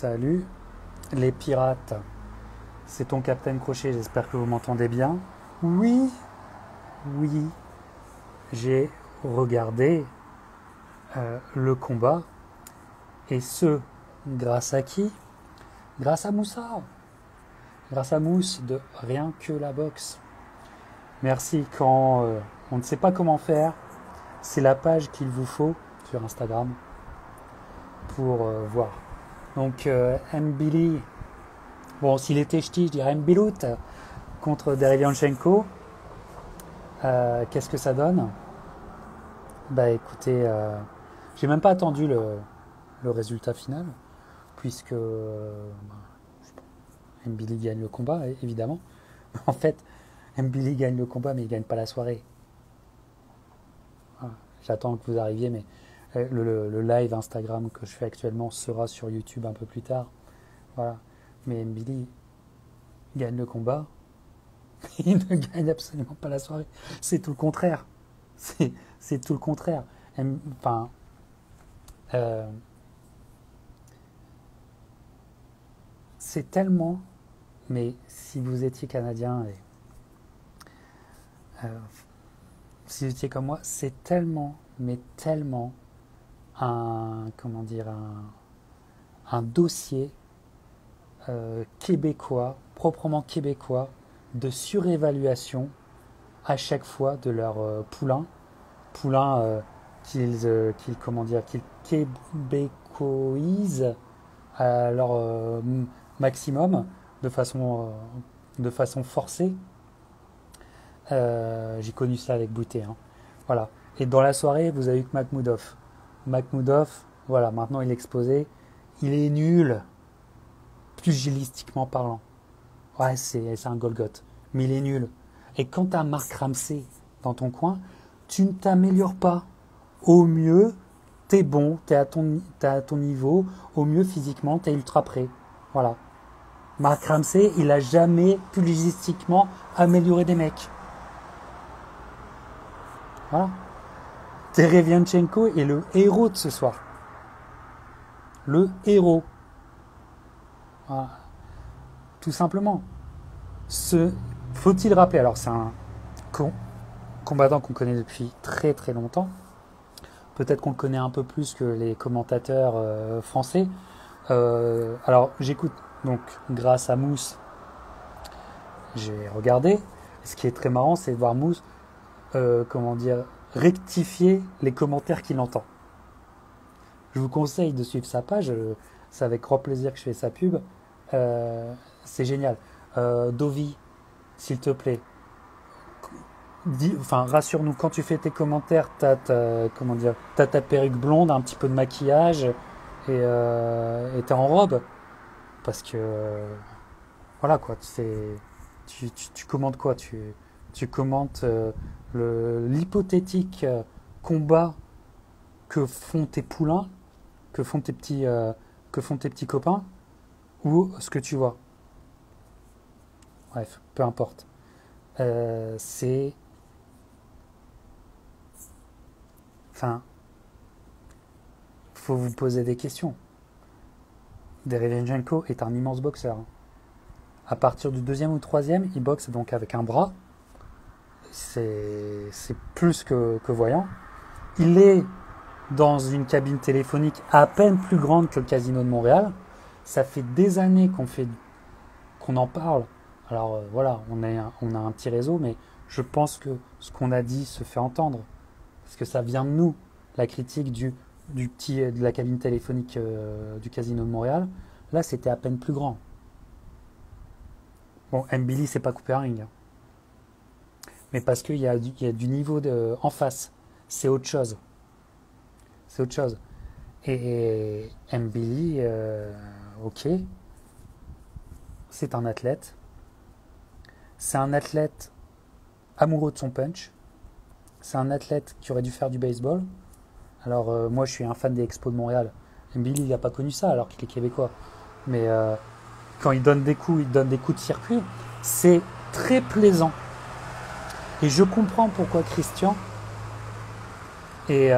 Salut les pirates, c'est ton Capitaine Crochet, j'espère que vous m'entendez bien. Oui, oui, j'ai regardé le combat, et ce, grâce à qui? Grâce à Moussa, grâce à Mousse de Rien que la boxe. Merci. Quand on ne sait pas comment faire, c'est la page qu'il vous faut sur Instagram pour voir. Donc Mbili, bon, s'il était ch'ti, je dirais Mbilout contre Derevianchenko. Qu'est-ce que ça donne? Bah écoutez, j'ai même pas attendu le résultat final, puisque Mbili gagne le combat, évidemment. En fait, Mbili gagne le combat, mais il gagne pas la soirée. Voilà. J'attends que vous arriviez, mais le live Instagram que je fais actuellement sera sur YouTube un peu plus tard. Voilà. Mais Mbili gagne le combat, il ne gagne absolument pas la soirée. C'est tout le contraire. C'est tout le contraire. Enfin, c'est tellement, mais si vous étiez Canadien et si vous étiez comme moi, c'est tellement, mais tellement comment dire, un dossier québécois, proprement québécois, de surévaluation à chaque fois de leur poulain qu'ils québécoisent à leur maximum de façon forcée. J'ai connu ça avec Bouté, hein. Voilà. Et dans la soirée, vous avez eu que Makhmoudov, voilà, maintenant il est exposé. Il est nul, pugilistiquement parlant. Ouais, c'est un Golgoth. Mais il est nul. Et quand tu as Marc Ramsey dans ton coin, tu ne t'améliores pas. Au mieux, tu es bon, tu es à ton niveau. Au mieux, physiquement, tu es ultra prêt. Voilà. Marc Ramsey, il a jamais pugilistiquement amélioré des mecs. Voilà. Derevianchenko est le héros de ce soir. Le héros. Voilà. Tout simplement. Faut-il rappeler, alors c'est un combattant qu'on connaît depuis très très longtemps. Peut-être qu'on le connaît un peu plus que les commentateurs français. Alors j'écoute, donc grâce à Mousse, j'ai regardé. Ce qui est très marrant, c'est de voir Mousse, rectifier les commentaires qu'il entend. Je vous conseille de suivre sa page, c'est avec grand plaisir que je fais sa pub. C'est génial. Dovi, s'il te plaît, rassure-nous, quand tu fais tes commentaires, t'as ta perruque blonde, un petit peu de maquillage et t'es en robe, parce que voilà quoi, tu commentes quoi, tu commentes l'hypothétique combat que font tes poulains, que font tes petits copains, ou ce que tu vois. Bref, peu importe. Faut vous poser des questions. Derevianchenko est un immense boxeur. À partir du 2e ou 3e, il boxe donc avec un bras. C'est plus que voyant. Il est dans une cabine téléphonique à peine plus grande que le Casino de Montréal. Ça fait des années qu'on en parle. Alors voilà, on a un petit réseau, mais je pense que ce qu'on a dit se fait entendre. Parce que ça vient de nous, la critique de la cabine téléphonique du Casino de Montréal. Là, c'était à peine plus grand. Bon, Mbili, c'est pas coupé un ring, hein. Mais parce qu'il y a du niveau en face. C'est autre chose. C'est autre chose. Et Mbili, ok, c'est un athlète. C'est un athlète amoureux de son punch. C'est un athlète qui aurait dû faire du baseball. Alors moi je suis un fan des Expos de Montréal. Mbili il n'a pas connu ça alors qu'il est québécois. Mais quand il donne des coups de circuit. C'est très plaisant. Et je comprends pourquoi Christian est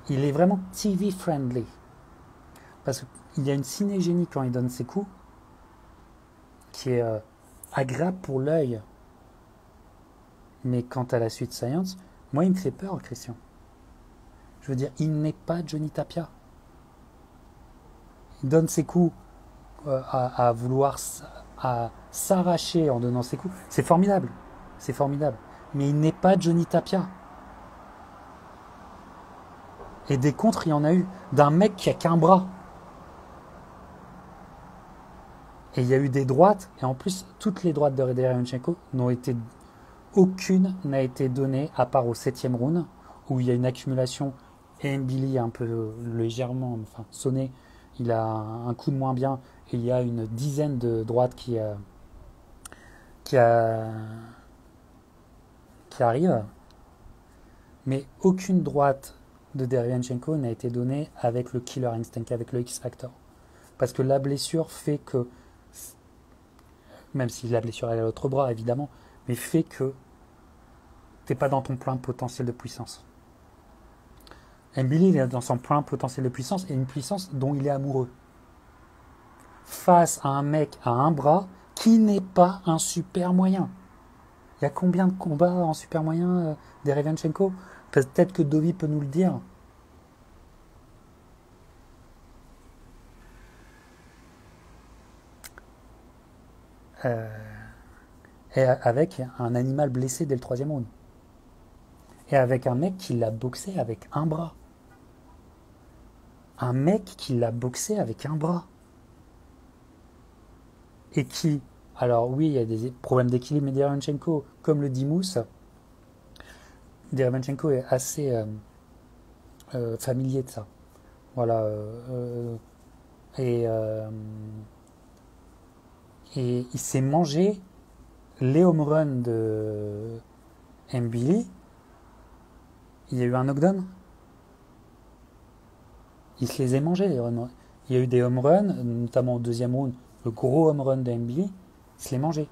il est vraiment TV friendly. Parce qu'il y a une synégénie quand il donne ses coups qui est agréable pour l'œil. Mais quant à la suite Science, moi il me fait peur, Christian. Je veux dire, il n'est pas Johnny Tapia. Il donne ses coups à vouloir à s'arracher en donnant ses coups. C'est formidable. C'est formidable. Mais il n'est pas Johnny Tapia. Et des contres, il y en a eu. D'un mec qui a qu'un bras. Et il y a eu des droites. Et en plus, toutes les droites de Derevyanchenko n'ont été... Aucune n'a été donnée à part au 7e round, où il y a une accumulation. Et Mbili un peu légèrement sonné. Il a un coup de moins bien. Et il y a une dizaine de droites qui arrivent. Mais aucune droite de Derevyanchenko n'a été donnée avec le killer instinct, avec le X-Factor. Parce que la blessure fait que, même si la blessure est à l'autre bras évidemment, mais fait que t'es pas dans ton plein potentiel de puissance. Mbili, il est dans son plein potentiel de puissance et une puissance dont il est amoureux. Face à un mec à un bras qui n'est pas un super moyen. Il y a combien de combats en super moyen Derevyanchenko? Peut-être que Dovi peut nous le dire. Et avec un animal blessé dès le 3e round. Et avec un mec qui l'a boxé avec un bras. Un mec qui l'a boxé avec un bras. Et qui, alors oui, il y a des problèmes d'équilibre, mais Derevyanchenko, comme le dit Mousse, Derevyanchenko est assez familier de ça. Voilà. Et il s'est mangé les home runs de Mbili. Il y a eu un knockdown. Il se les a mangés, les home runs. Il y a eu des home runs, notamment au 2e round, le gros home run de Mbili, il se les mangé.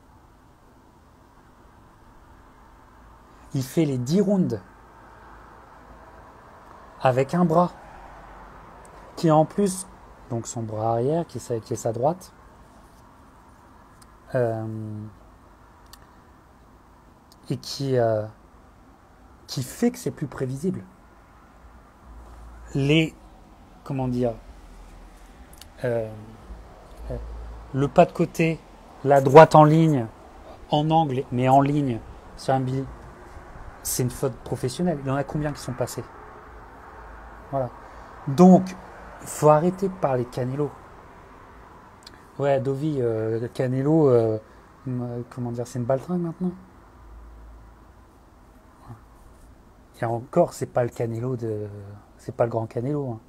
Il fait les 10 rounds avec un bras qui en plus, donc son bras arrière, qui est sa droite, et qui fait que c'est plus prévisible. Comment dire, le pas de côté, la droite en ligne, en angle, mais en ligne, sur un billet, c'est une faute professionnelle. Il y en a combien qui sont passés? Voilà. Donc, faut arrêter de parler de Canelo. Ouais, Dovi, Canelo, comment dire, c'est une baltringue maintenant. Et encore, c'est pas le Canelo c'est pas le grand Canelo. Hein.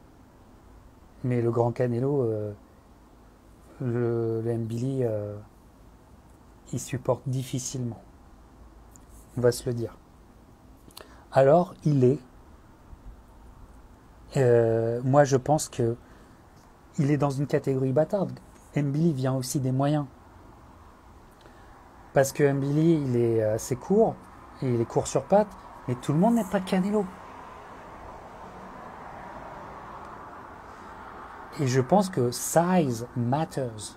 Mais le grand Canelo, le Mbili, il supporte difficilement. On va se le dire. Alors, moi je pense que il est dans une catégorie bâtarde. Mbili vient aussi des moyens. Parce que Mbili, il est assez court, et il est court sur pattes, mais tout le monde n'est pas Canelo. Et je pense que size matters.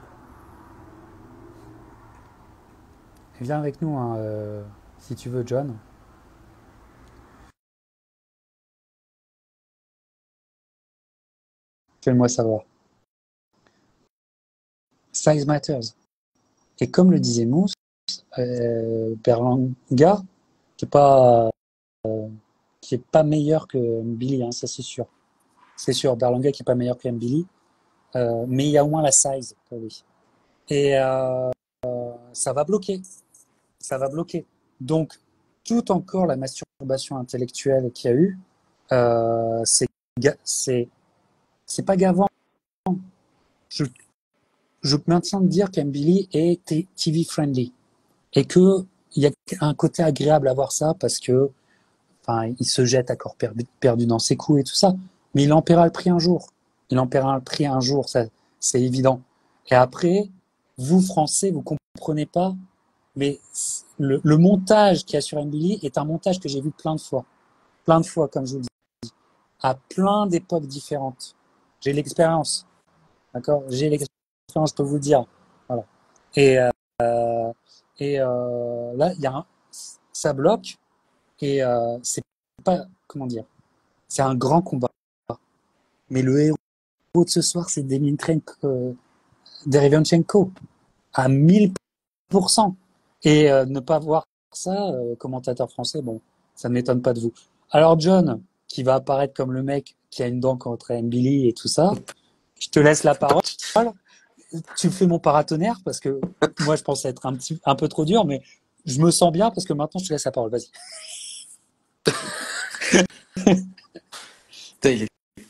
Viens avec nous, hein, si tu veux, John. Fais-moi savoir. Size matters. Et comme le disait Mousse, Berlanga, qui est pas, qui est pas meilleur que Mbili, hein, ça c'est sûr. C'est sûr, Berlanga qui est pas meilleur que Mbili, mais il y a au moins la size pour lui. Et ça va bloquer. Ça va bloquer. Donc, tout encore la masturbation intellectuelle qu'il y a eu, c'est pas gavant. Je, je maintiens de dire qu'Mbili est TV friendly et que il y a un côté agréable à voir ça parce que, enfin, il se jette à corps perdu dans ses coups et tout ça, mais il en paiera le prix un jour. Il en paiera le prix un jour, ça, c'est évident. Et après, vous Français, vous comprenez pas, mais le montage qu'il y a sur Mbili est un montage que j'ai vu plein de fois, comme je vous le dis, à plein d'époques différentes. J'ai l'expérience. D'accord? J'ai l'expérience, je peux vous le dire. Voilà. Et, là, ça bloque et c'est pas, comment dire, c'est un grand combat. Mais le héros de ce soir, c'est Derevianchenko à 1000%. Et ne pas voir ça, commentateur français, bon, ça ne m'étonne pas de vous. Alors John, qui va apparaître comme le mec qui a une dent contre Mbili et tout ça, je te laisse la parole. Tu fais mon paratonnerre parce que moi je pensais être un peu trop dur, mais je me sens bien parce que maintenant je te laisse la parole. Vas-y. Putain,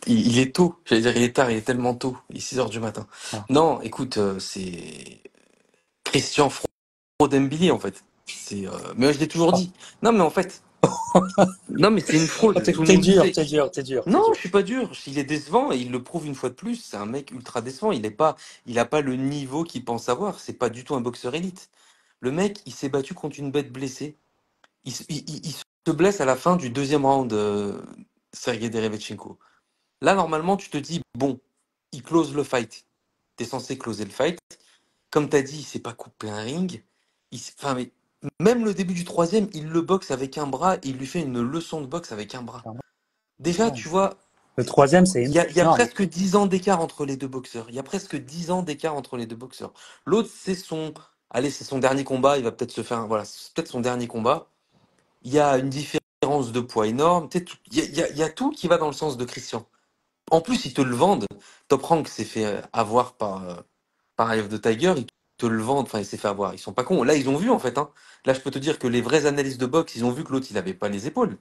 il est tôt, j'allais dire il est tard, il est tellement tôt, il est 6 heures du matin. Voilà. Non, écoute, c'est Christian Fraudembili en fait. Mais je l'ai toujours Oh, dit. Non mais en fait, non mais c'est une oh, fraude, tout le t'es monde le dur, sait. t'es dur, t'es dur, t'es Non, dur. je suis pas dur, il est décevant et il le prouve une fois de plus, c'est un mec ultra décevant, il a pas le niveau qu'il pense avoir, c'est pas du tout un boxeur élite. Le mec, il s'est battu contre une bête blessée. Il se blesse à la fin du deuxième round, Sergei Derevchenko. Là, normalement, tu te dis, bon, il close le fight. T'es censé closer le fight. Comme t'as dit, il s'est pas coupé un ring. Enfin, mais même le début du troisième, il le boxe avec un bras et il lui fait une leçon de boxe avec un bras. Déjà, Ouais. tu vois, Le troisième, c'est il y a énorme. presque 10 ans d'écart entre les deux boxeurs. Il y a presque 10 ans d'écart entre les deux boxeurs. L'autre, allez, c'est son dernier combat. Il va peut-être se faire, voilà, c'est peut-être son dernier combat. Il y a une différence de poids énorme. Tu sais, il y a tout qui va dans le sens de Christian. En plus, ils te le vendent. Top Rank s'est fait avoir par Eye of the Tiger. Ils te le vendent. Enfin, il s'est fait avoir. Ils sont pas cons. Là, ils ont vu, en fait. Hein. Là, je peux te dire que les vrais analystes de boxe, ils ont vu que l'autre, il avait pas les épaules.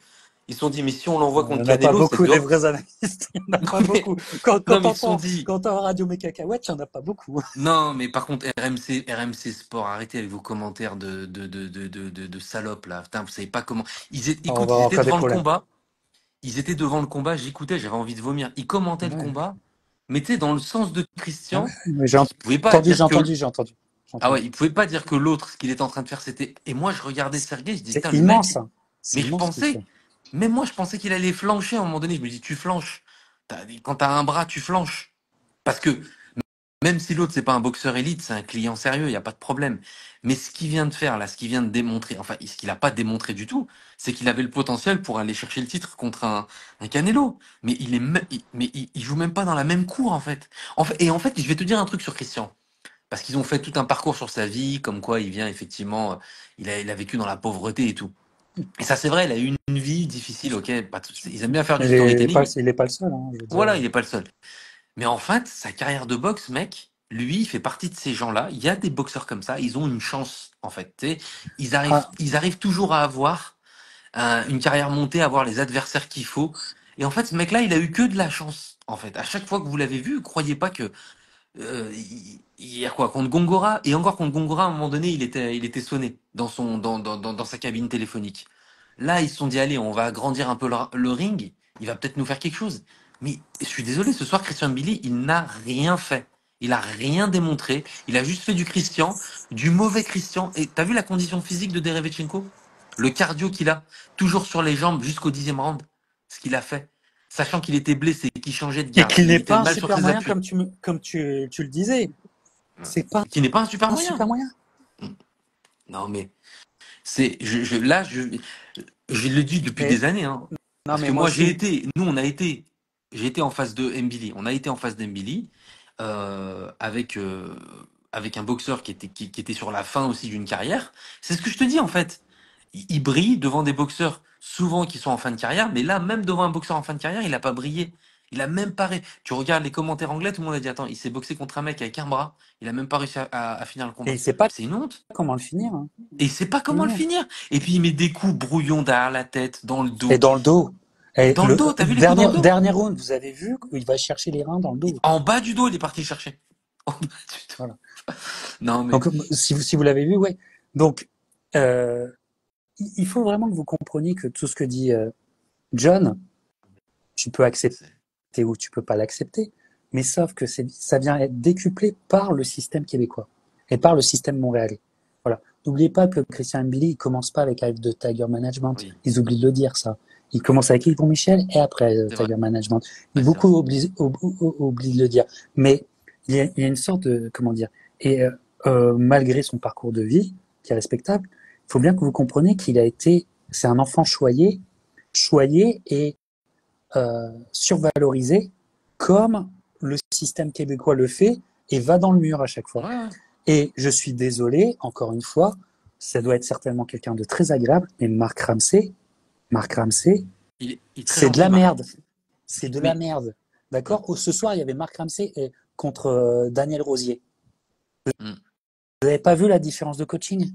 Ils se sont dit, mais si on l'envoie Il n'y contre en a pas Canelo, c'est beaucoup des dehors. vrais analystes. Il n'y en a Non, pas mais, beaucoup. Quand, non, quand mais ils se sont t'entends, dit, quand t'entends Radio Mes Cacahuètes, il n'y en a pas beaucoup. non, mais par contre, RMC Sport, arrêtez avec vos commentaires de salopes, là. Putain, vous savez pas comment. On Écoute, va ils avoir étaient encore des devant le problèmes. combat. Ils étaient devant le combat. J'écoutais, j'avais envie de vomir. Ils commentaient le Ouais. combat. Mais tu sais, dans le sens de Ah ouais, Christian, mais ils pouvaient pas dire que. j'ai entendu, j'ai Ah entendu. ouais, ils pouvaient pas dire que l'autre, ce qu'il était en train de faire, c'était. Et moi, je regardais Sergei, je dis, C'est putain, le immense, mec. hein. C'est Mais je immense ce qu'il pensais, fait. même moi, je pensais qu'il allait flancher à un moment donné. Je me dis, tu flanches. Quand t'as un bras, tu flanches. Parce que même si l'autre, c'est pas un boxeur élite, c'est un client sérieux, il n'y a pas de problème. Mais ce qu'il vient de faire, là, ce qu'il vient de démontrer, enfin, ce qu'il n'a pas démontré du tout, c'est qu'il avait le potentiel pour aller chercher le titre contre un Canelo. Mais il joue même pas dans la même cour, en fait. Et en fait, je vais te dire un truc sur Christian. Parce qu'ils ont fait tout un parcours sur sa vie, comme quoi il vient effectivement, il a vécu dans la pauvreté et tout. Et ça, c'est vrai, il a eu une vie difficile, ok. Ils aiment bien faire du storytelling. Il est pas le seul, hein, je veux dire. Voilà, il n'est pas le seul. Mais en fait, sa carrière de boxe, mec, lui, il fait partie de ces gens-là. Il y a des boxeurs comme ça, ils ont une chance, en fait. Tu sais, ils arrivent, Ah, ils arrivent toujours à avoir une carrière montée, à avoir les adversaires qu'il faut. Et en fait, ce mec-là, il a eu que de la chance. En fait, à chaque fois que vous l'avez vu, croyez pas que il y a quoi contre Gongora et encore contre Gongora, à un moment donné, il était sonné dans sa cabine téléphonique. Là, ils se sont dit, allez, on va agrandir un peu le ring, il va peut-être nous faire quelque chose. Mais je suis désolé, ce soir, Christian Billy, il n'a rien fait. Il a rien démontré. Il a juste fait du Christian, du mauvais Christian. Et t'as vu la condition physique de Derevchenko? Le cardio qu'il a, toujours sur les jambes jusqu'au 10e round. Ce qu'il a fait. Sachant qu'il était blessé, qu'il changeait de et garde, qu'il il n'est était pas un mal sur super ses moyen appuis. comme tu le disais. C'est pas Qui n'est pas un super un moyen. super moyen. Non, mais là, je le dis depuis Mais des années, hein. non, Parce mais que moi moi, aussi. j'ai été en face de Mbili. On a été en face d'Mbili avec un boxeur qui était sur la fin aussi d'une carrière. C'est ce que je te dis en fait. Il brille devant des boxeurs souvent qui sont en fin de carrière, mais là, même devant un boxeur en fin de carrière, il n'a pas brillé. Il a même pas. Tu regardes les commentaires anglais, tout le monde a dit attends, il s'est boxé contre un mec avec un bras, il a même pas réussi à finir le Et combat. il sait pas C'est une honte. comment le finir, hein. Et il sait pas C'est comment une le honte. finir. Et puis il met des coups brouillons derrière la tête, dans le Et dos. dans le dos. Et Dans le le dos, t'as vu les coups dans le dos? dernier round, vous avez vu qu'il va chercher les reins dans le dos. En bas du dos, il est parti le chercher. En bas du dos. Voilà. Non mais. Donc, si vous l'avez vu, ouais. Donc, euh, il faut vraiment que vous compreniez que tout ce que dit John, tu peux accepter c'est- ou tu peux pas l'accepter, mais sauf que ça vient être décuplé par le système québécois et par le système montréalais. Voilà. N'oubliez pas que Christian Mbili, il commence pas avec Live de Tiger Management. Oui, Ils oublient de le dire, ça. Il oui, commence avec Yvon Michel et après c'est vrai. Tiger Management. Et Ouais, c'est beaucoup vrai. oublient de le dire. Mais il y a une sorte de, comment dire, et malgré son parcours de vie, qui est respectable, il faut bien que vous compreniez qu'il a été, c'est un enfant choyé et survalorisé, comme le système québécois le fait, et va dans le mur à chaque fois. Ouais, Et je suis désolé, encore une fois, ça doit être certainement quelqu'un de très agréable, mais Marc Ramsey, il est très c'est de gentil, la Marc. merde. C'est de la Mais merde. mm, D'accord? Ce soir, il y avait Marc Ramsey contre Daniel Rosier. mm. Vous n'avez pas vu la différence de coaching?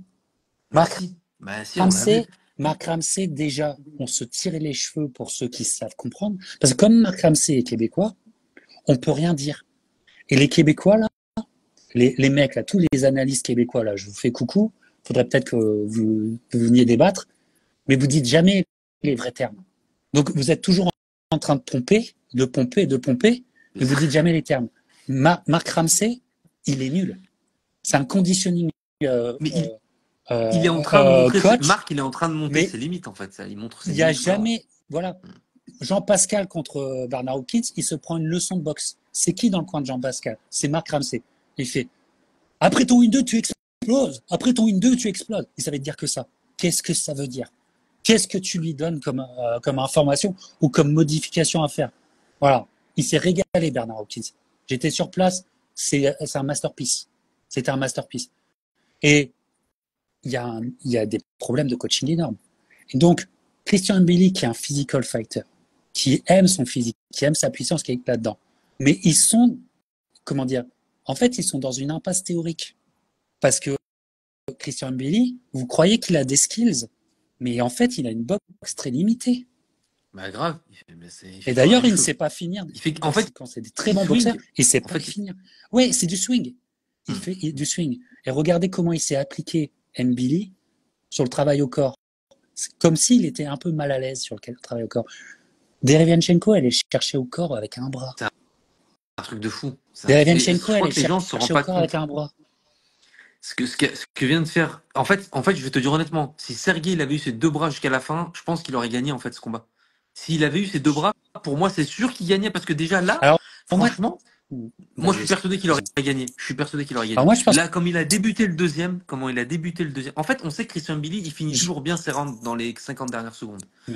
Marc Bah si, on l'a vu. Ramsey, Marc Ramsey, déjà, on se tirait les cheveux pour ceux qui savent comprendre. Parce que comme Marc Ramsey est québécois, on peut rien dire. Et les Québécois, là, les mecs, là, tous les analystes québécois, là, je vous fais coucou. Faudrait peut-être que vous veniez débattre, mais vous dites jamais les vrais termes. Donc, vous êtes toujours en train de pomper, de pomper, de pomper, mais vous dites jamais les termes. Marc Ramsey, il est nul. C'est un conditioning euh, Mais euh, il est en train de montrer coach, Marc, il est en train de monter mais ses limites en fait. Ça, il montre il ses n'y a limites vraiment. jamais, voilà, Jean-Pascal contre Bernard Hopkins, il se prend une leçon de boxe. C'est qui dans le coin de Jean-Pascal? C'est Marc Ramsey. Il fait après ton 1-2, tu exploses. Après ton 1-2, tu exploses. Il savait dire que ça. Qu'est-ce que ça veut dire? Qu'est-ce que tu lui donnes comme information ou comme modification à faire? Voilà. Il s'est régalé, Bernard Hopkins. J'étais sur place. C'est un masterpiece. C'était un masterpiece. Et il y a des problèmes de coaching énormes. Et donc, Christian Mbili, qui est un physical fighter, qui aime son physique, qui aime sa puissance qui est là-dedans. Mais ils sont, comment dire, en fait, ils sont dans une impasse théorique. Parce que Christian Mbili, vous croyez qu'il a des skills, mais en fait, il a une boxe très limitée. Bah grave, il Et fait toujours la d'ailleurs, même il ne chose. sait pas finir. En fait, Quand c'est des très il bons boxeurs, swing. il ne sait En pas fait, finir. Oui, c'est du swing. hmm. Du swing. Et regardez comment il s'est appliqué Mbili sur le travail au corps. C'est comme s'il était un peu mal à l'aise sur le travail au corps. Derevianchenko, elle est cherchée au corps avec un bras. C'est un truc de fou. Je Derevianchenko, elle crois est que les gens se rendent cherchée au pas corps avec compte. un bras. Ce que vient de faire. En fait, je vais te dire honnêtement, si Sergei il avait eu ses deux bras jusqu'à la fin, je pense qu'il aurait gagné en fait ce combat. S'il avait eu ses deux bras, pour moi, c'est sûr qu'il gagnait parce que déjà là, Alors, pour moi, franchement, moi je vas-y, suis persuadé qu'il aurait excuse-moi. gagné. Je suis persuadé qu'il aurait Alors gagné. moi, je pense que Là, comme il a débuté le deuxième, comment il a débuté le deuxième. En fait, on sait que Christian Billy, il finit je- toujours bien ses rounds dans les 50 dernières secondes. ouais.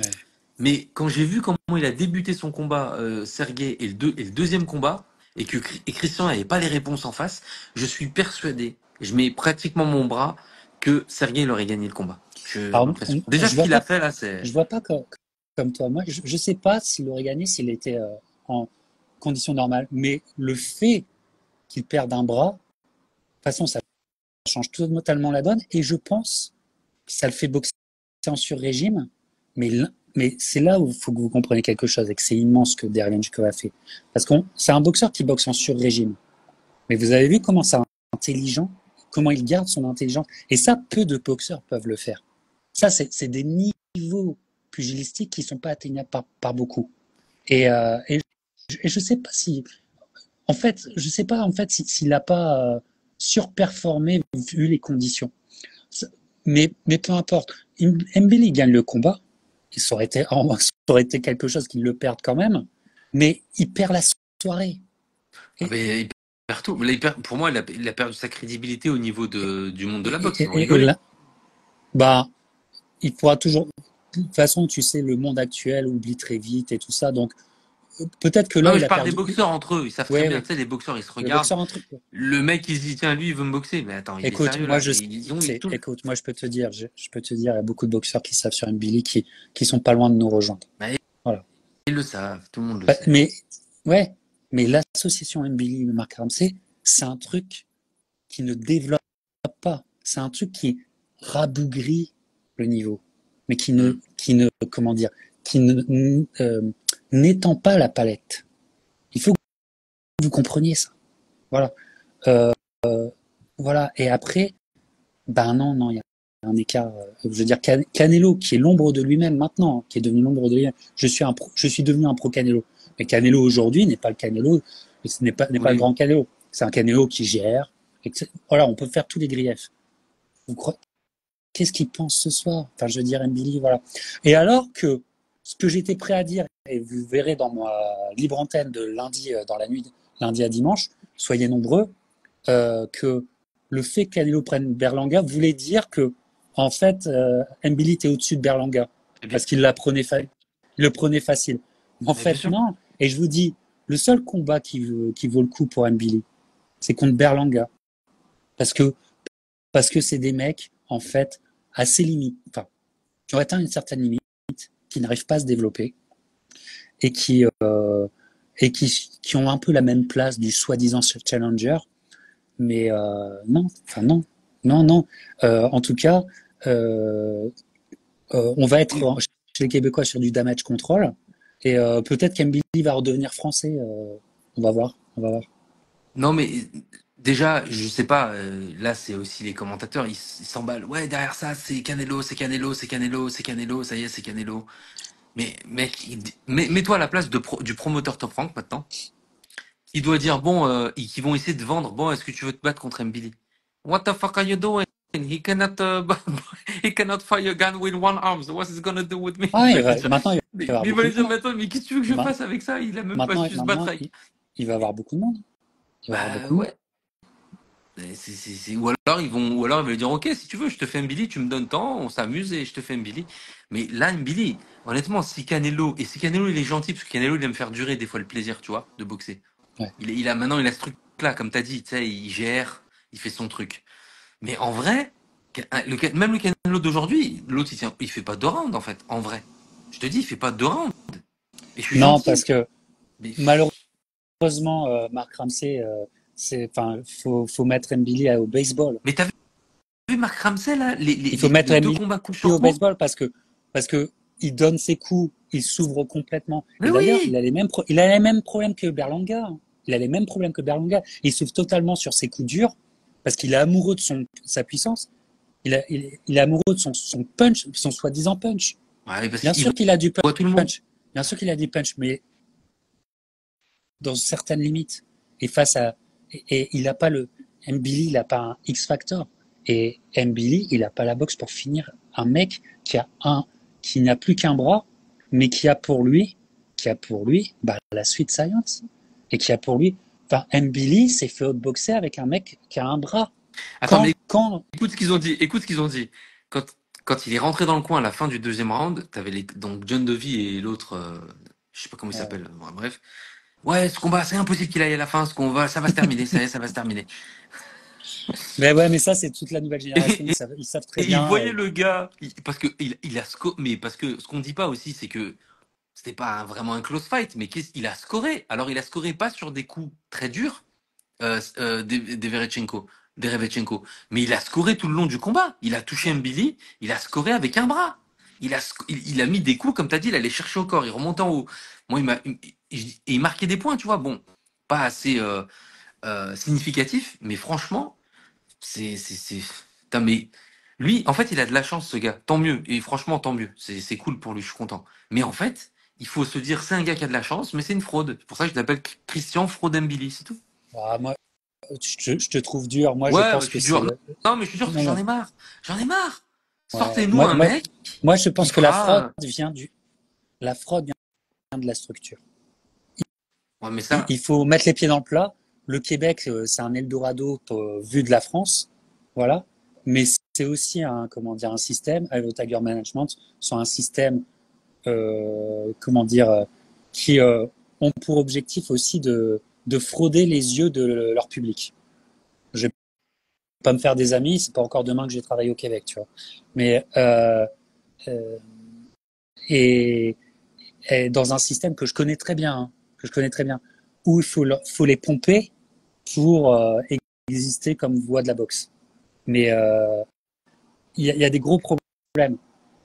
Mais quand j'ai vu comment il a débuté son combat, Sergei, et le deuxième combat, et Christian n'avait pas les réponses en face, je suis persuadé, je mets pratiquement mon bras, que Sergei il aurait gagné le combat. J'ai Alors, l'impression. Déjà, je ce vois qu'il a pas, fait là, c'est. je vois pas comme toi. Moi, je sais pas s'il aurait gagné s'il était en conditions normales, mais le fait qu'il perde un bras, de toute façon, ça change totalement la donne. Et je pense que ça le fait boxer en sur-régime, mais, mais c'est là où il faut que vous compreniez quelque chose et que c'est immense ce que Derevyanchenko a fait. Parce que c'est un boxeur qui boxe en sur-régime. Mais vous avez vu comment c'est intelligent, comment il garde son intelligence. Et ça, peu de boxeurs peuvent le faire. Ça, c'est des niveaux pugilistiques qui ne sont pas atteignables par beaucoup. Et je sais pas si, en fait, je sais pas en fait s'il n'a pas surperformé vu les conditions. Mais peu importe. Mbili gagne le combat. Ça aurait ça aurait été quelque chose qu'il le perde quand même. Mais il perd la soirée. Ah, Et, mais il perd tout. Là, pour moi, il a perdu sa crédibilité au niveau du monde de la boxe, sans et rigoler. là, bah, il pourra toujours. De toute façon, tu sais, le monde actuel oublie très vite et tout ça. Donc, peut-être que Non, là, mais il je a parle des perdu. boxeurs entre eux. Ils savent très Ouais, bien, oui. tu sais, les boxeurs, ils se Le regardent. boxeur, un truc. Le mec, il se dit, tiens, lui, il veut me boxer. Mais attends, il est Écoute, sérieux moi, là. je Ils ont sais. tout. Écoute, moi, je peux te dire, je peux te dire, il y a beaucoup de boxeurs qui savent sur Mbili qui sont pas loin de nous rejoindre. Bah, Voilà. ils le savent, tout le monde le sait. Mais, ouais. Mais l'association Mbili et Marc Ramsey, c'est un truc qui ne développe pas. C'est un truc qui rabougrit le niveau, mais Hmm. comment dire, qui ne n'étend pas la palette. Il faut que vous compreniez ça. Voilà. Euh, voilà. Et après, ben non, il y a un écart. Je veux dire, Canelo, qui est l'ombre de lui-même maintenant, qui est devenu l'ombre de lui-même. Je suis devenu un pro Canelo. Mais Canelo aujourd'hui n'est pas le Canelo, ce n'est pas le Oui. grand Canelo. C'est un Canelo qui gère. Voilà, on peut faire tous les griefs. Vous croyez, qu'est-ce qu'il pense ce soir? Enfin, je veux dire, Mbili, voilà. Et alors que ce que j'étais prêt à dire, et vous verrez dans ma libre antenne de lundi, dans la nuit, lundi à dimanche, soyez nombreux, que le fait que Canelo prenne Berlanga voulait dire que, en fait, Mbili était au-dessus de Berlanga, Eh bien, parce qu'il le prenait facile. Mais en mais bien fait, sûr. non. Et je vous dis, le seul combat qui vaut le coup pour Mbili, c'est contre Berlanga. Parce que, parce que c'est des mecs, en fait, assez limites, enfin, qui ont atteint une certaine limite, qui n'arrivent pas à se développer, et qui ont un peu la même place du soi-disant challenger, mais non, enfin non, non, non. En tout cas, euh, on va être chez les Québécois sur du damage control, et peut-être qu'Mbili va redevenir français. On va voir, on va voir. Non, mais déjà, je sais pas, là, c'est aussi les commentateurs, ils s'emballent. Ouais, derrière ça, c'est Canelo, c'est Canelo, c'est Canelo, c'est Canelo, ça y est, c'est Canelo. Mais mec, mets-toi à la place du promoteur Top Rank maintenant. Il doit dire, bon, qui vont essayer de vendre, bon, est-ce que tu veux te battre contre Mbili? What the fuck are you doing? He cannot, he cannot fire a gun with one arm. So what's it gonna do with me? Ah, maintenant, il Mais va y avoir il va beaucoup lui de dire, monde. mais attends, mais qu'est-ce que tu veux que je Ma- fasse avec ça? Il a même pas su se battre Maintenant, avec. il va y avoir beaucoup de monde. Il va y avoir Bah beaucoup de monde. ouais. Ou alors ou alors ils vont lui dire, ok, si tu veux, je te fais un Billy, tu me donnes temps, on s'amuse et je te fais un Billy. Mais là, un Billy, honnêtement, si Canelo il est gentil, parce que Canelo il aime faire durer des fois le plaisir, tu vois, de boxer. Ouais. Maintenant il a ce truc-là, comme t'as dit, tu sais, il gère, il fait son truc. Mais en vrai, même le Canelo d'aujourd'hui, l'autre il fait pas de round en fait, en vrai. Je te dis, il fait pas de round. Et je suis Non, parce gentil. que Mais malheureusement, Marc Ramsey, enfin, faut mettre Mbili au baseball. t'as vu Mark Ramsey là, Il faut mettre les deux Mbili combats coup au short baseball parce que il donne ses coups, il s'ouvre complètement. mais Et d'ailleurs, oui. il a les mêmes problèmes que Berlanga. Hein. Il a les mêmes problèmes que Berlanga. Il s'ouvre totalement sur ses coups durs parce qu'il est amoureux de sa puissance. Il est amoureux de son punch, son soi-disant punch. Ouais, parce Bien qu'il sûr qu'il a du voit tout le monde. punch. Bien sûr qu'il a du punch, mais dans certaines limites. Et face à, et il n'a pas Mbili, il n'a pas un X Factor. Et Mbili, il n'a pas la boxe pour finir un mec qui n'a plus qu'un bras, mais qui a pour lui, la suite science. Et qui a pour lui, enfin, Mbili s'est fait outboxer avec un mec qui a un bras. Attends, mais Quand, écoute ce qu'ils ont dit. Écoute ce qu'ils ont dit. Quand, quand il est rentré dans le coin à la fin du deuxième round, t'avais donc John Dovey et l'autre, je sais pas comment il euh, s'appelle. Bon, bref. Ouais, ce combat, c'est impossible qu'il aille à la fin. Ça va se terminer. Ça y est, ça va se terminer. mais ouais, mais ça, c'est toute la nouvelle Et, génération. et- Ils savent très et il bien. voyait le gars, parce que il a mais parce que ce qu'on dit pas aussi, c'est que c'était pas vraiment un close fight, mais il a scoré. Alors il a scoré pas sur des coups très durs, Derevchenko. Mais il a scoré tout le long du combat. Il a touché Mbili, il a scoré avec un bras. Il a mis des coups, comme tu as dit, il allait chercher au corps, il remontait en haut. Moi, et il marquait des points, tu vois. Bon, pas assez significatif, mais franchement, Putain, mais lui, en fait, il a de la chance, ce gars. Tant mieux. Et franchement, tant mieux. C'est cool pour lui, je suis content. Mais en fait, il faut se dire, c'est un gars qui a de la chance, mais c'est une fraude. C'est pour ça que je l'appelle Christian Fraudembili, c'est tout. Moi, je te trouve dur. Moi, je Ouais, bah, pense je que suis c'est dur. Non, mais je suis sûr que non, j'en non. ai marre. J'en ai marre. Ouais. Sortez-nous un mec Moi, je qui pense que fera. la fraude vient de la structure. Ouais, mais ça. Il faut mettre les pieds dans le plat. Le Québec, c'est un Eldorado vu de la France, voilà. Mais c'est aussi comment dire, un système, Ivo Tiger Management, sont un système, comment dire, qui ont pour objectif aussi de frauder les yeux de leur public. Je vais pas me faire des amis, c'est pas encore demain que je vais travailler au Québec, tu vois. Mais euh, et, et dans un système que je connais très bien, hein, que je connais très bien, où faut les pomper pour exister comme voie de la boxe. Mais y a des gros problèmes.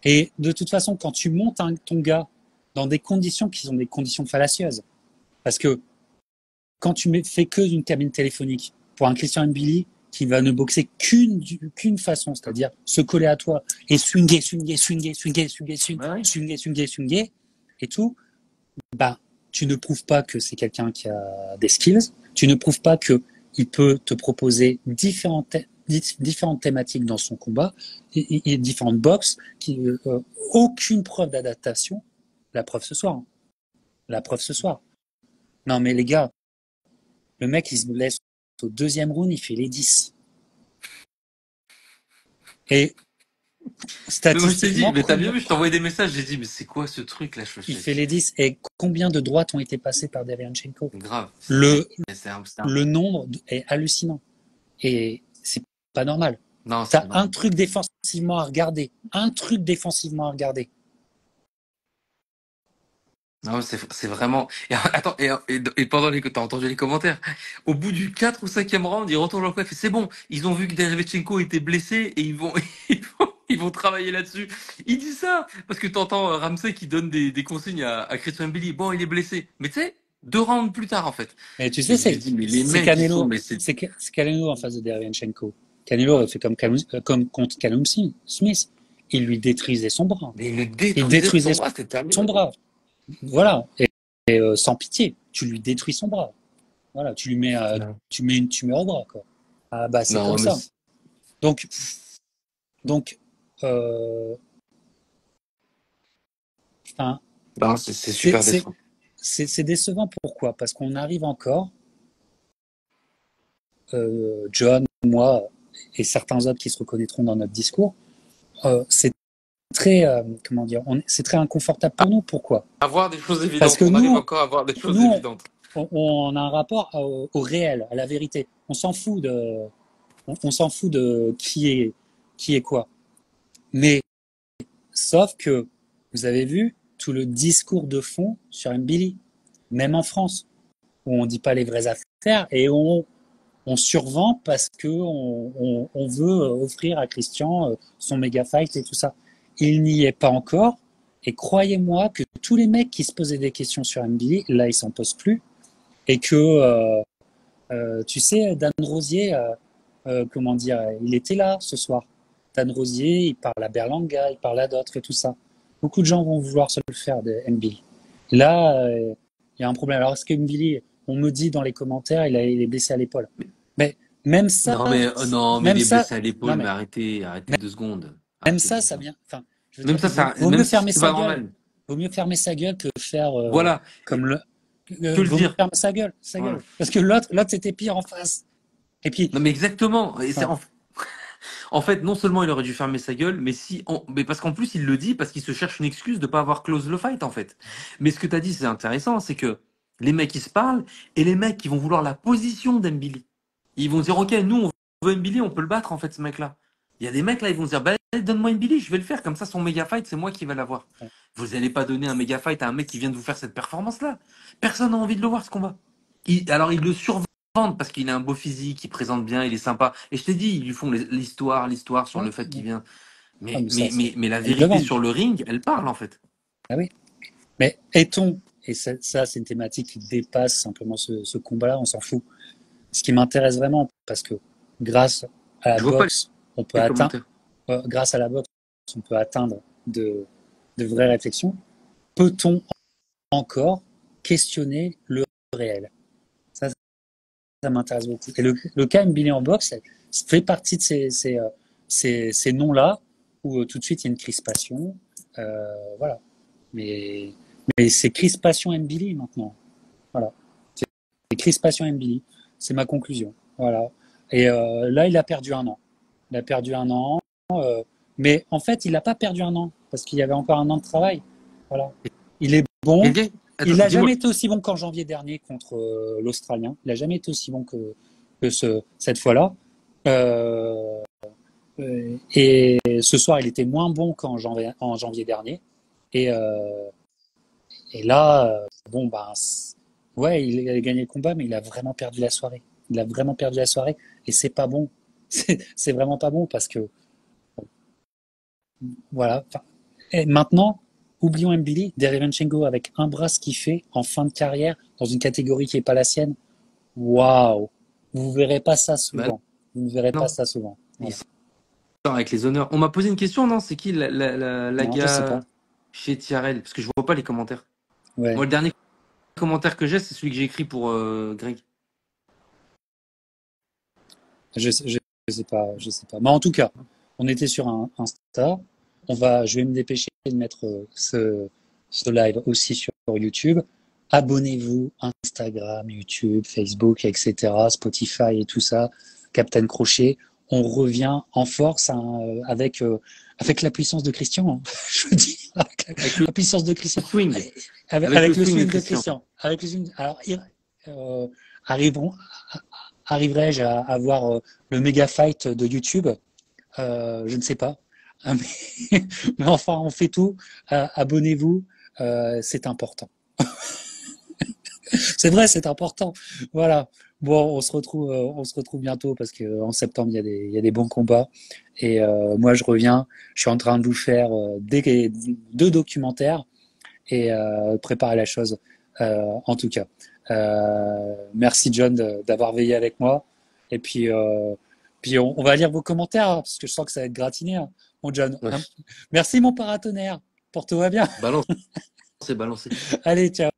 Et de toute façon, quand tu montes ton gars dans des conditions qui sont des conditions fallacieuses, parce que quand fais que d'une cabine téléphonique pour un Christian Mbili qui va ne boxer qu'une façon, c'est-à-dire se coller à toi et swinger, Ouais, ouais. swinger, et tout, bah, tu ne prouves pas que c'est quelqu'un qui a des skills, tu ne prouves pas que il peut te proposer différentes thématiques dans son combat, et différentes boxes, aucune preuve d'adaptation, La preuve ce soir. La preuve ce soir. Non, mais les gars, le mec, il se blesse au deuxième round, il fait les 10. Et Mais moi, je t'ai dit, statistiquement, mais t'as bien vu, je t'envoyais des messages, j'ai dit, mais c'est quoi ce truc là? il fait les 10. Et combien de droites ont été passées par Derenchenko? Grave. Le, C'est un... le nombre est hallucinant. Et c'est pas normal. Non, c'est T'as pas un normal. truc défensivement à regarder. Un truc défensivement à regarder. Non, c'est vraiment. Et, attends, et pendant les. T'as entendu les commentaires? Au bout du 4 ou 5e round, il retourne leur fait c'est bon, ils ont vu que Derevchenko était blessé et ils vont travailler là-dessus. Il dit ça parce que t'entends Ramsey qui donne des consignes à Christian Billy. Bon, il est blessé. Mais tu sais, 2 rounds plus tard, en fait. Mais tu Et sais, je dis, mais les c'est mecs, ils sont. Canelo. Mais c'est. C'est Canelo en face de Derenchenko. Canelo a fait comme contre Callum Smith. Il lui détruisait son bras. Mais il le Il détruisait de détruisait son bras, c'était son terminé. bras. Voilà. Et sans pitié, tu lui détruis son bras. Voilà, Non, tu mets une tumeur au bras, quoi. Ah bah c'est comme non mais. ça. Donc, donc, euh, enfin, Non, c'est c'est super c'est décevant. c'est décevant. Pourquoi? Parce qu'on arrive encore, John, moi et certains autres qui se reconnaîtront dans notre discours. C'est très, comment dire, c'est très inconfortable pour nous. Pourquoi? Avoir des choses Parce évidentes. que On arrive encore à voir des choses nous, évidentes. on a un rapport au réel, à la vérité. On s'en fout de qui est quoi. Mais sauf que vous avez vu tout le discours de fond sur Mbili, même en France, où on dit pas les vraies affaires et on survend parce que on veut offrir à Christian son méga fight et tout ça. Il n'y est pas encore. Et croyez-moi que tous les mecs qui se posaient des questions sur Mbili, là, ils s'en posent plus. Et que, tu sais, Dan Rosier, comment dire, il était là ce soir. Dan Rosier, il parle à Berlanga, il parle à d'autres et tout ça. Beaucoup de gens vont vouloir se le faire de Mbili. Là, il y a un problème. Alors, est-ce que Mbili, on me dit dans les commentaires, il est blessé à l'épaule. Mais même ça, Non, mais il même est ça, blessé à non l'épaule, mais mais arrêtez 2 secondes. même Arrêtez deux ça, ça secondes. vient. Enfin, je veux Même dire, ça, vaut même mieux si fermer c'est sa pas gueule. normal. Vaut mieux fermer sa gueule que faire Voilà. comme le. Que le Vaut mieux dire. fermer sa gueule, sa Voilà. gueule. Parce que l'autre c'était pire en face. Et puis, Non, mais exactement. Et enfin, en fait, non seulement il aurait dû fermer sa gueule, mais parce qu'en plus il le dit parce qu'il se cherche une excuse de pas avoir close le fight en fait. Mais ce que tu as dit, c'est intéressant, c'est que les mecs ils se parlent et les mecs qui vont vouloir la position d'Embili. Ils vont dire ok, nous on veut Mbili, on peut le battre en fait ce mec-là. Il y a des mecs là, ils vont se dire bah donne-moi Mbili, je vais le faire comme ça son méga fight, c'est moi qui vais l'avoir. Vous n'allez pas donner un méga fight à un mec qui vient de vous faire cette performance-là. Personne n'a envie de le voir ce combat. Alors ils le survendent parce qu'il a un beau physique, il présente bien, il est sympa. Et je t'ai dit, ils lui font l'histoire sur ouais, le fait qu'il ouais. vient. Ah, Mais, mais ça, mais, c'est. mais, mais la Ils le vérité vendent. sur le ring, elle parle en fait. Ah oui. Mais est-on, et ça c'est une thématique qui dépasse simplement ce combat-là, on s'en fout. Ce qui m'intéresse vraiment, parce que grâce à la Je vois pas boxe, on peut les atteindre, commentaires. grâce à la boxe, on peut atteindre de vraies réflexions. Peut-on encore questionner le réel? Ça m'intéresse beaucoup. Et le cas Mbili en boxe fait partie de ces noms-là où tout de suite il y a une crispation. Voilà. Mais, mais c'est crispation Mbili maintenant. Voilà. C'est crispation Mbili. C'est ma conclusion. Voilà. Et là, il a perdu un an. Il a perdu un an. Mais en fait, il n'a pas perdu un an parce qu'il y avait encore un an de travail. Voilà. Il est bon. Attends, Il n'a dis-moi. jamais été aussi bon qu'en janvier dernier contre l'Australien. Il n'a jamais été aussi bon que cette fois-là. Euh, et ce soir, il était moins bon en janvier dernier. Et, et là, bon, bah, ouais, il a gagné le combat, mais il a vraiment perdu la soirée. Il a vraiment perdu la soirée. Et c'est pas bon. C'est vraiment pas bon parce que, voilà. Enfin, et maintenant, oublions Mbili, Derevanchenko avec un bras ce qu'il fait en fin de carrière dans une catégorie qui n'est pas la sienne. Waouh! Vous ne verrez pas ça Bah souvent. Vous ne verrez pas non, ça souvent. il Voilà. sort avec les honneurs. On m'a posé une question, non? C'est qui la Non, je sais pas. gars chez Tiarel? Parce que je vois pas les commentaires. Ouais. Moi, le dernier commentaire que j'ai, c'est celui que j'ai écrit pour Greg. Je sais pas. Je sais pas. Mais en tout cas, on était sur un Insta. Je vais me dépêcher de mettre ce live aussi sur YouTube. Abonnez-vous, Instagram, YouTube, Facebook, etc., Spotify et tout ça, Captain Crochet. On revient en force hein, avec la puissance de Christian. Hein. Je veux dire, Avec la puissance de Christian. le swing. Avec le Swing de swing de Christian. Christian. Avec le swing. Alors, arriverai-je à avoir le méga fight de YouTube? Je ne sais pas. Mais enfin, on fait tout. Abonnez-vous, c'est important. C'est vrai, c'est important. Voilà. Bon, on se retrouve bientôt parce qu'en septembre, il y a des bons combats. Et moi, je reviens. Je suis en train de vous faire deux documentaires et préparer la chose, en tout cas. Merci, John, d'avoir veillé avec moi. Et puis on va lire vos commentaires hein, parce que je sens que ça va être gratiné, hein, mon John. Ouais. Merci, mon paratonnerre. Pour tout va bien. Balance, c'est balancé. Allez, ciao.